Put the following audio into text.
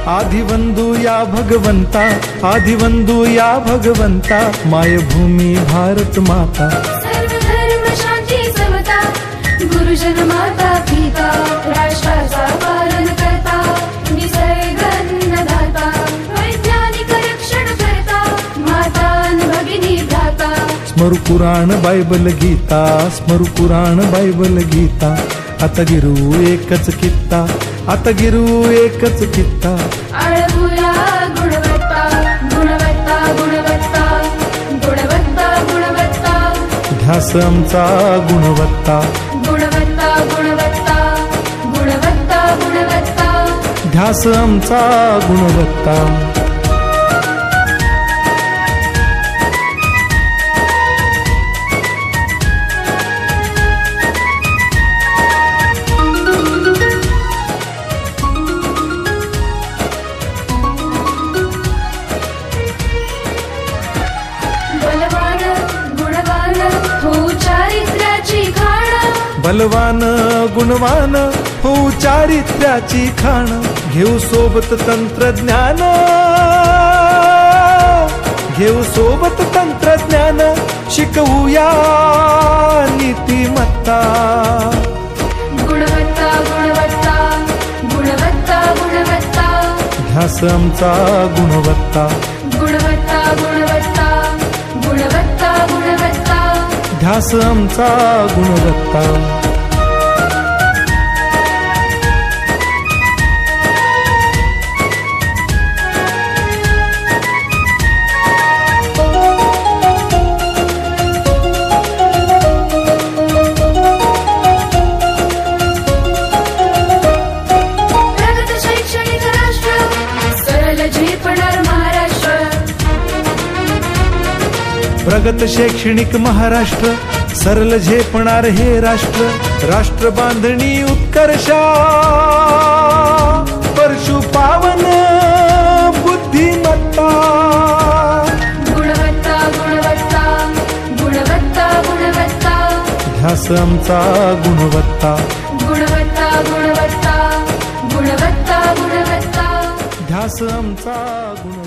आदिवंदू या भगवंता, आदिवंदू या भगवंता, मायभूमी भारत माता। सर्व धर्म शांती समता, गुरुजन माता पिता, राष्ट्राचा पालन करता, निसर्ग अन्नदाता, वैज्ञानिक रक्षण करता, माता भगिनी भ्राता। स्मरू पुराण बायबल गीता, स्मरू पुराण बायबल गीता, आता गिरू एकच कित्ता, आता गिरू एकच कित्ता। आळवूया गुणवत्ता, गुणवत्ता, गुणवत्ता, गुणवत्ता, गुणवत्ता, ध्यास आमचा गुणवत्ता, गुणवत्ता, गुणवत्ता, गुणवत्ता, गुणवत्ता, ध्यास आमचा गुणवत्ता। बलवान गुणवान हो चारित्र्याची खाण, बलवान गुणवान हो चारित्र्याची खाण, घेऊ सोबत तंत्रज्ञान, घेऊ सोबत तंत्रज्ञान, शिकवूया नीतिमत्ता। गुणवत्ता, गुणवत्ता, गुणवत्ता, गुणवत्ता, ध्यास आमचा गुणवत्ता, गुणवत्ता, गुणवत्ता, गुणवत्ता, गुणवत्ता, ध्यास आमचा गुणवत्ता। प्रगत शैक्षणिक राष्ट्र, सरल झेपणार महाराष्ट्र। प्रगत शैक्षणिक महाराष्ट्र, सरल झेपणार हे राष्ट्र, राष्ट्र बांधणी उत्कर्षा, परशु पावन बुद्धिमत्ता। गुणवत्ता, गुणवत्ता, गुणवत्ता, गुणवत्ता, ध्यास आमचा गुणवत्ता, गुणवत्ता, गुणवत्ता, गुणवत्ता, गुणवत्ता, ध्यास आमचा गुणवत्ता।